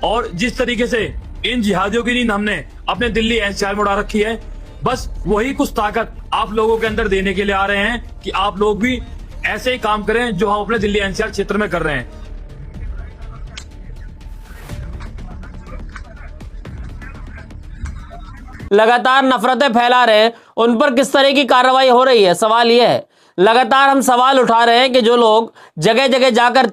और जिस तरीके से इन जिहादियों की नींद हमने अपने दिल्ली एनसीआर में उड़ा रखी है, बस वही कुछ ताकत आप लोगों के अंदर देने के लिए आ रहे हैं कि आप लोग भी ऐसे ही काम करें जो हम अपने दिल्ली एनसीआर क्षेत्र में कर रहे हैं। लगातार नफरतें फैला रहे हैं, उन पर किस तरह की कार्रवाई हो रही है? सवाल यह है। लगातार हम सवाल उठा रहे हैं कि जो लोग जगह जगह जाकर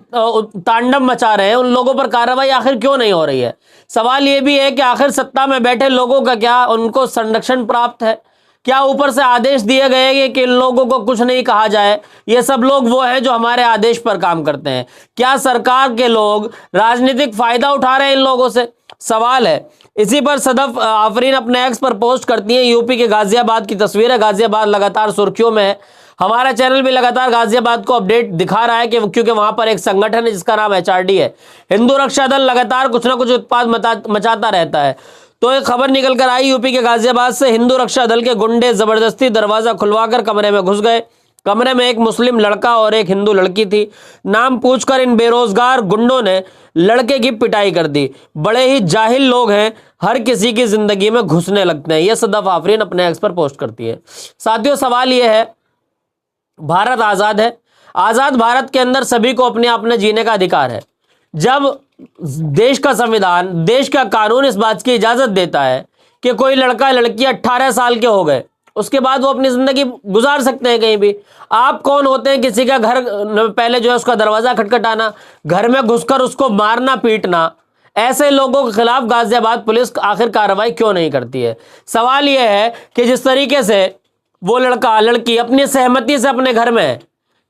तांडव मचा रहे हैं, उन लोगों पर कार्रवाई आखिर क्यों नहीं हो रही है? सवाल यह भी है कि आखिर सत्ता में बैठे लोगों का क्या उनको संरक्षण प्राप्त है? क्या ऊपर से आदेश दिए गए हैं कि इन लोगों को कुछ नहीं कहा जाए? ये सब लोग वो हैं जो हमारे आदेश पर काम करते हैं। क्या सरकार के लोग राजनीतिक फायदा उठा रहे हैं इन लोगों से? सवाल है। इसी पर सदफ आफरीन अपने एक्स पर पोस्ट करती हैं। यूपी के गाजियाबाद की तस्वीर है। गाजियाबाद लगातार सुर्खियों में है। हमारा चैनल भी लगातार गाजियाबाद को अपडेट दिखा रहा है कि क्योंकि वहां पर एक संगठन है जिसका नाम HRD है। हिंदू रक्षा दल लगातार कुछ ना कुछ उत्पात मचाता रहता है। तो एक खबर निकल कर आई यूपी के गाजियाबाद से। हिंदू रक्षा दल के गुंडे जबरदस्ती दरवाजा खुलवाकर कमरे में घुस गए। कमरे में एक मुस्लिम लड़का और एक हिंदू लड़की थी। नाम पूछकर इन बेरोजगार गुंडों ने लड़के की पिटाई कर दी। बड़े ही जाहिल लोग हैं, हर किसी की जिंदगी में घुसने लगते हैं। यह सदफ आफरीन अपने एक्स पर पोस्ट करती है। साथियों, सवाल यह है, भारत आजाद है। आजाद भारत के अंदर सभी को अपने अपने जीने का अधिकार है। जब देश का संविधान, देश का कानून इस बात की इजाजत देता है कि कोई लड़का लड़की 18 साल के हो गए, उसके बाद वो अपनी जिंदगी गुजार सकते हैं कहीं भी। आप कौन होते हैं किसी का घर पहले जो है उसका दरवाजा खटखटाना, घर में घुसकर उसको मारना पीटना? ऐसे लोगों के खिलाफ गाजियाबाद पुलिस आखिर कार्रवाई क्यों नहीं करती है? सवाल यह है कि जिस तरीके से वो लड़का लड़की अपनी सहमति से अपने घर में है,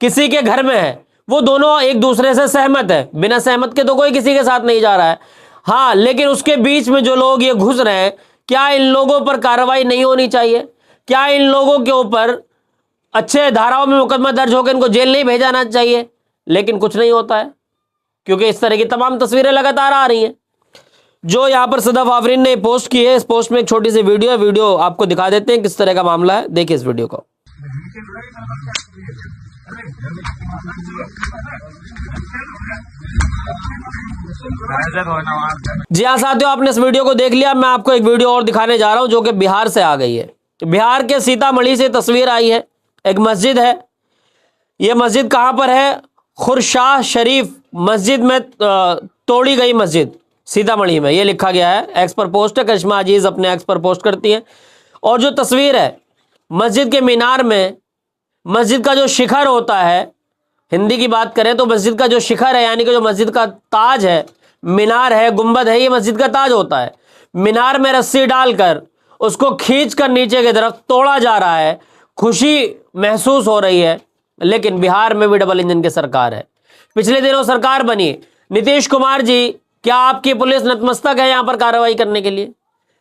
किसी के घर में है, वो दोनों एक दूसरे से सहमत है, बिना सहमत के तो कोई किसी के साथ नहीं जा रहा है। हाँ, लेकिन उसके बीच में जो लोग ये घुस रहे हैं, क्या इन लोगों पर कार्रवाई नहीं होनी चाहिए? क्या इन लोगों के ऊपर अच्छे धाराओं में मुकदमा दर्ज होकर इनको जेल नहीं भेजाना चाहिए? लेकिन कुछ नहीं होता है, क्योंकि इस तरह की तमाम तस्वीरें लगातार आ रही हैं। जो यहां पर सदफ आफरीन ने पोस्ट की है, इस पोस्ट में एक छोटी सी वीडियो है। वीडियो आपको दिखा देते हैं किस तरह का मामला है। देखिए इस वीडियो को। जी हाँ साथियों, आपने इस वीडियो को देख लिया। मैं आपको एक वीडियो और दिखाने जा रहा हूं जो कि बिहार से आ गई है। बिहार के सीतामढ़ी से तस्वीर आई है। एक मस्जिद है। यह मस्जिद कहां पर है? खुरशाह शरीफ मस्जिद में तोड़ी गई मस्जिद सीतामढ़ी में, यह लिखा गया है। एक्स पर पोस्ट है। करिश्मा अजीज अपने एक्स पर पोस्ट करती हैं। और जो तस्वीर है मस्जिद के मीनार में, मस्जिद का जो शिखर होता है, हिंदी की बात करें तो मस्जिद का जो शिखर है, यानी कि जो मस्जिद का ताज है, मीनार है, गुंबद है, ये मस्जिद का ताज होता है। मीनार में रस्सी डालकर उसको खींचकर नीचे की तरफ तोड़ा जा रहा है। खुशी महसूस हो रही है, लेकिन बिहार में भी डबल इंजन की सरकार है। पिछले दिनों सरकार बनी। नीतीश कुमार जी, क्या आपकी पुलिस नतमस्तक है यहां पर कार्रवाई करने के लिए?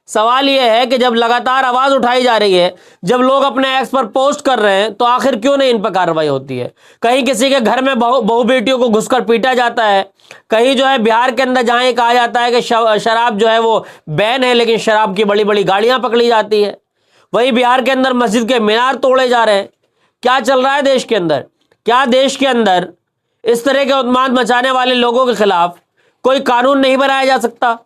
सवाल यह है कि जब लगातार आवाज उठाई जा रही है, जब लोग अपने एक्स पर पोस्ट कर रहे हैं, तो आखिर क्यों नहीं इन पर कार्रवाई होती है? कहीं किसी के घर में बहू बेटियों को घुसकर पीटा जाता है। कहीं जो है बिहार के अंदर जहां ये कहा जाता है कि शराब जो है वो बैन है, लेकिन शराब की बड़ी बड़ी गाड़ियां पकड़ी जाती है। वही बिहार के अंदर मस्जिद के मीनार तोड़े जा रहे हैं। क्या चल रहा है देश के अंदर? क्या देश के अंदर इस तरह के उन्माद मचाने वाले लोगों के खिलाफ कोई कानून नहीं बनाया जा सकता?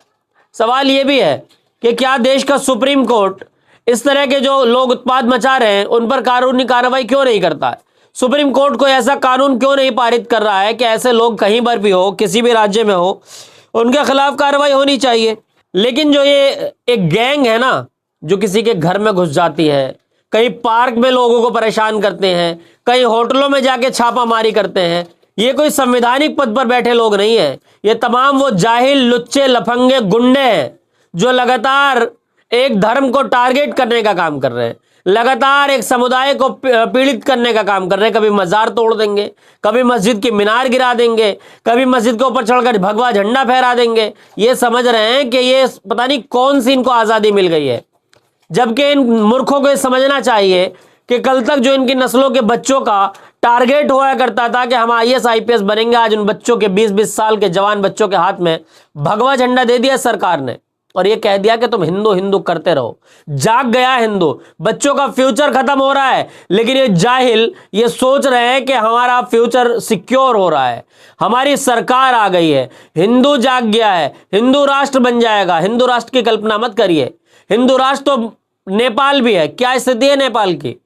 सवाल यह भी है कि क्या देश का सुप्रीम कोर्ट इस तरह के जो लोग उत्पाद मचा रहे हैं उन पर कानूनी कार्रवाई क्यों नहीं करता है? सुप्रीम कोर्ट को ऐसा कानून क्यों नहीं पारित कर रहा है कि ऐसे लोग कहीं पर भी हो, किसी भी राज्य में हो, उनके खिलाफ कार्रवाई होनी चाहिए? लेकिन जो ये एक गैंग है ना, जो किसी के घर में घुस जाती है, कहीं पार्क में लोगों को परेशान करते हैं, कहीं होटलों में जाके छापामारी करते हैं, ये कोई संवैधानिक पद पर बैठे लोग नहीं है। ये तमाम वो जाहिल, लुच्चे, लफंगे, गुंडे हैं जो लगातार एक धर्म को टारगेट करने का काम कर रहे हैं, लगातार एक समुदाय को पीड़ित करने का काम कर रहे हैं। कभी मजार तोड़ देंगे, कभी मस्जिद की मीनार गिरा देंगे, कभी मस्जिद के ऊपर चढ़कर भगवा झंडा फहरा देंगे। ये समझ रहे हैं कि ये पता नहीं कौन सी इनको आज़ादी मिल गई है, जबकि इन मूर्खों को समझना चाहिए कि कल तक जो इनकी नस्लों के बच्चों का टारगेट हुआ करता था कि हम IAS IPS बनेंगे, आज उन बच्चों के 20-20 साल के जवान बच्चों के हाथ में भगवा झंडा दे दिया सरकार ने, और ये कह दिया कि तुम हिंदू हिंदू करते रहो। जाग गया हिंदू, बच्चों का फ्यूचर खत्म हो रहा है, लेकिन ये जाहिल ये सोच रहे हैं कि हमारा फ्यूचर सिक्योर हो रहा है, हमारी सरकार आ गई है, हिंदू जाग गया है, हिंदू राष्ट्र बन जाएगा। हिंदू राष्ट्र की कल्पना मत करिए, हिंदू राष्ट्र तो नेपाल भी है। क्या स्थिति है नेपाल की?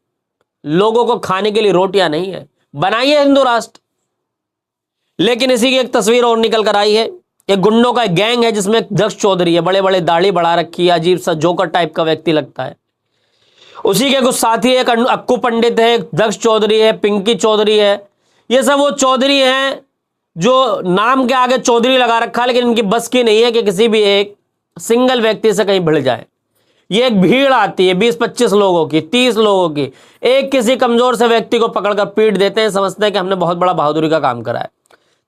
लोगों को खाने के लिए रोटियां नहीं है, बनाइए हिंदू राष्ट्र। लेकिन इसी की एक तस्वीर और निकल कर आई है, एक गुंडों का एक गैंग है जिसमें दक्ष चौधरी है, बड़े बड़े दाढ़ी बढ़ा रखी है, अजीब सा जोकर टाइप का व्यक्ति लगता है। उसी के कुछ साथी, एक अक्कू पंडित है, दक्ष चौधरी है, पिंकी चौधरी है। ये सब वो चौधरी हैं जो नाम के आगे चौधरी लगा रखा है, लेकिन इनकी बस की नहीं है कि किसी भी एक सिंगल व्यक्ति से कहीं भिड़ जाए। ये एक भीड़ आती है 20-25 लोगों की, 30 लोगों की, एक किसी कमजोर से व्यक्ति को पकड़कर पीट देते हैं, समझते हैं कि हमने बहुत बड़ा बहादुरी का काम करा है।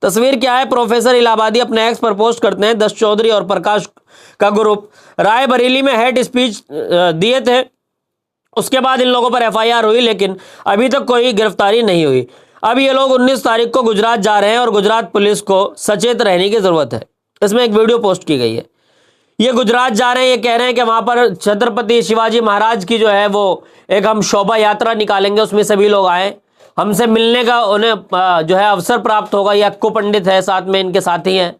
तस्वीर क्या है? प्रोफेसर इलाहाबादी अपने एक्स पर पोस्ट करते हैं, दक्ष चौधरी और प्रकाश का ग्रुप रायबरेली में हेट स्पीच दिए थे। उसके बाद इन लोगों पर एफआईआर हुई, लेकिन अभी तक कोई गिरफ्तारी नहीं हुई। अब ये लोग 19 तारीख को गुजरात जा रहे हैं और गुजरात पुलिस को सचेत रहने की जरूरत है। इसमें एक वीडियो पोस्ट की गई है। ये गुजरात जा रहे हैं, ये कह रहे हैं कि वहां पर छत्रपति शिवाजी महाराज की जो है वो एक हम शोभा यात्रा निकालेंगे, उसमें सभी लोग आए, हमसे मिलने का उन्हें जो है अवसर प्राप्त होगा। ये अक्कू पंडित है, साथ में इनके साथी हैं,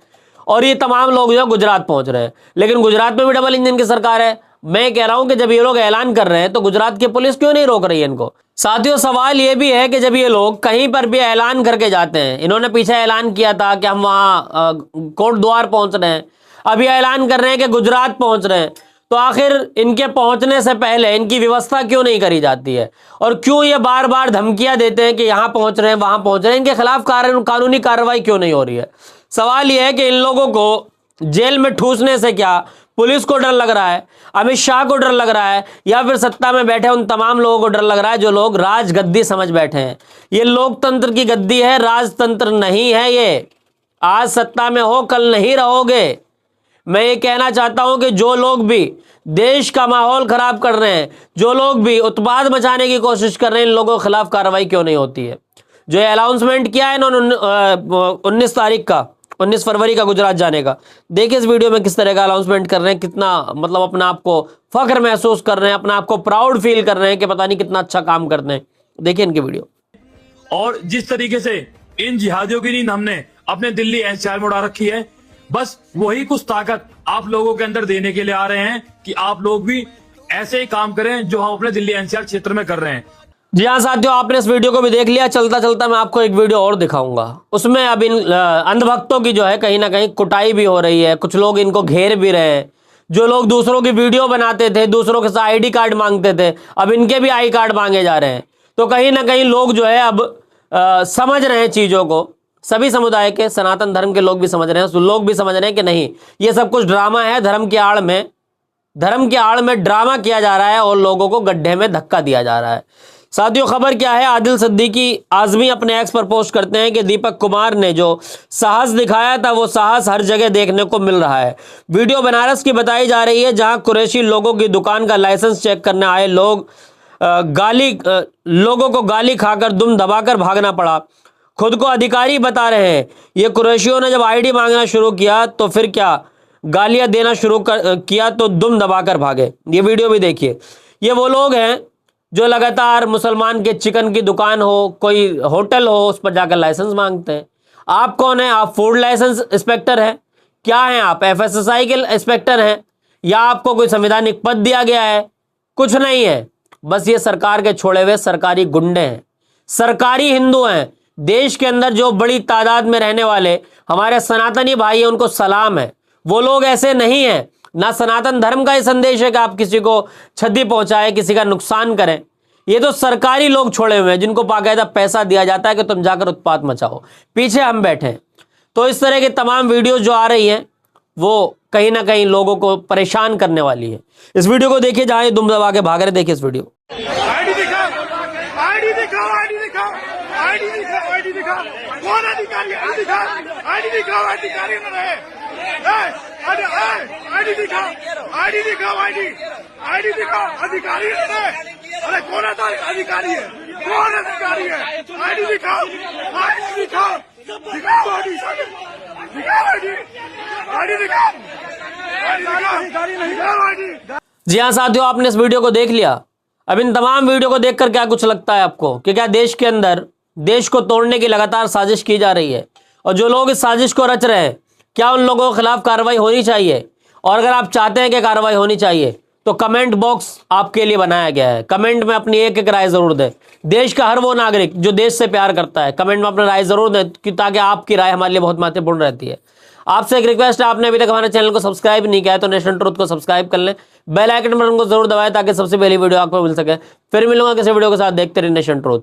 और ये तमाम लोग जो है गुजरात पहुंच रहे हैं। लेकिन गुजरात में भी डबल इंजन की सरकार है। मैं कह रहा हूं कि जब ये लोग ऐलान कर रहे हैं तो गुजरात की पुलिस क्यों नहीं रोक रही है इनको? साथियों, सवाल ये भी है कि जब ये लोग कहीं पर भी ऐलान करके जाते हैं, इन्होंने पीछे ऐलान किया था कि हम वहां कोट द्वार पहुंच रहे हैं, अभी ऐलान कर रहे हैं कि गुजरात पहुंच रहे हैं, तो आखिर इनके पहुंचने से पहले इनकी व्यवस्था क्यों नहीं करी जाती है? और क्यों ये बार बार धमकियां देते हैं कि यहां पहुंच रहे हैं, वहां पहुंच रहे हैं? इनके खिलाफ कानूनी कार्रवाई क्यों नहीं हो रही है? सवाल यह है कि इन लोगों को जेल में ठूसने से क्या पुलिस को डर लग रहा है, अमित शाह को डर लग रहा है, या फिर सत्ता में बैठे उन तमाम लोगों को डर लग रहा है जो लोग राजगद्दी समझ बैठे हैं? ये लोकतंत्र की गद्दी है, राजतंत्र नहीं है। ये आज सत्ता में हो, कल नहीं रहोगे। मैं ये कहना चाहता हूं कि जो लोग भी देश का माहौल खराब कर रहे हैं, जो लोग भी उत्पाद मचाने की कोशिश कर रहे हैं, इन लोगों के खिलाफ कार्रवाई क्यों नहीं होती है? जो अनाउंसमेंट किया है इन्होंने 19 फरवरी का गुजरात जाने का, देखिए इस वीडियो में किस तरह का अनाउंसमेंट कर रहे हैं, कितना मतलब अपना आपको फख्र महसूस कर रहे हैं, अपना आपको प्राउड फील कर रहे हैं कि पता नहीं कितना अच्छा काम करते हैं। देखिए इनकी वीडियो। और जिस तरीके से इन जिहादियों की नींद हमने अपने दिल्ली एनसीआर में उड़ा रखी है, बस वही कुछ ताकत आप लोगों के अंदर देने के लिए आ रहे हैं कि आप लोग भी ऐसे ही काम करें जो हम अपने दिल्ली एनसीआर क्षेत्र में कर रहे हैं। जी हाँ साथियों, आपने इस वीडियो को भी देख लिया। चलता चलता मैं आपको एक वीडियो और दिखाऊंगा। उसमें अब इन अंधभक्तों की जो है कहीं ना कहीं कुटाई भी हो रही है, कुछ लोग इनको घेर भी रहे हैं। जो लोग दूसरों की वीडियो बनाते थे, दूसरों के साथ आईडी कार्ड मांगते थे, अब इनके भी आई कार्ड मांगे जा रहे हैं। तो कहीं ना कहीं लोग जो है अब समझ रहे हैं चीजों को। सभी समुदाय के, सनातन धर्म के लोग भी समझ रहे हैं, लोग भी समझ रहे हैं कि नहीं, ये सब कुछ ड्रामा है। धर्म की आड़ में ड्रामा किया जा रहा है और लोगों को गड्ढे में धक्का दिया जा रहा है। साथियों, खबर क्या है? आदिल सिद्दीकी आजमी अपने एक्स पर पोस्ट करते हैं कि दीपक कुमार ने जो साहस दिखाया था वो साहस हर जगह देखने को मिल रहा है। वीडियो बनारस की बताई जा रही है, जहां कुरैशी लोगों की दुकान का लाइसेंस चेक करने आए लोगों को गाली खाकर दुम दबाकर भागना पड़ा। खुद को अधिकारी बता रहे हैं। ये कुरैशियों ने जब आईडी मांगना शुरू किया तो फिर क्या गालियां देना शुरू किया तो दुम दबाकर भागे। ये वीडियो भी देखिए। ये वो लोग हैं जो लगातार मुसलमान के चिकन की दुकान हो, कोई होटल हो, उस पर जाकर लाइसेंस मांगते हैं। आप कौन है? आप फूड लाइसेंस इंस्पेक्टर हैं? क्या हैं आप? एफएसएसआई के इंस्पेक्टर हैं? या आपको कोई संवैधानिक पद दिया गया है? कुछ नहीं है। बस ये सरकार के छोड़े हुए सरकारी गुंडे हैं, सरकारी हिंदू हैं। देश के अंदर जो बड़ी तादाद में रहने वाले हमारे सनातनी भाई हैं, उनको सलाम है। वो लोग ऐसे नहीं हैं। ना सनातन धर्म का ये संदेश है कि आप किसी को क्षति पहुंचाए, किसी का नुकसान करें। ये तो सरकारी लोग छोड़े हुए हैं जिनको बाकायदा पैसा दिया जाता है कि तुम जाकर उत्पात मचाओ, पीछे हम बैठे हैं। तो इस तरह की तमाम वीडियो जो आ रही हैं वो कहीं ना कहीं लोगों को परेशान करने वाली है। इस वीडियो को देखिए जहां ये दुम दबा के भाग रहे। देखिए इस वीडियो। आईडी दिखाओ, आईडी दिखाओ, आईडी दिखाओ, आईडी दिखाओ, आईडी दिखाओ। कौन अधिकारी है? आईडी दिखाओ, आईडी दिखाओ, अधिकारी न रहे। आईडी दिखाओ, आईडी दिखाओ, आईडी दिखाओ, अधिकारी न रहे। अरे कौन अधिकारी है? कौन अधिकारी है? आईडी दिखाओ, आईडी दिखाओ, दिखाओ आईडी, दिखाओ आईडी, आईडी दिखाओ, अधिकारी नहीं दिखाओ। जी हाँ साथियों, आपने इस वीडियो को देख लिया। अब इन तमाम वीडियो को देखकर क्या कुछ लगता है आपको कि क्या देश के अंदर देश को तोड़ने की लगातार साजिश की जा रही है, और जो लोग इस साजिश को रच रहे हैं क्या उन लोगों के खिलाफ कार्रवाई होनी चाहिए? और अगर आप चाहते हैं कि कार्रवाई होनी चाहिए तो कमेंट बॉक्स आपके लिए बनाया गया है। कमेंट में अपनी एक एक राय जरूर दें। देश का हर वो नागरिक जो देश से प्यार करता है कमेंट में अपनी राय जरूर दें, कि ताकि आपकी राय हमारे लिए बहुत महत्वपूर्ण रहती है। आपसे एक रिक्वेस्ट है, आपने अभी तक हमारे चैनल को सब्सक्राइब नहीं किया है तो नेशन ट्रुथ को सब्सक्राइब कर लें, बेल आइकन बटन को जरूर दबाएं ताकि सबसे पहली वीडियो आपको मिल सके। फिर मिलूंगा किसी वीडियो के साथ, देखते रहिए नेशन ट्रुथ।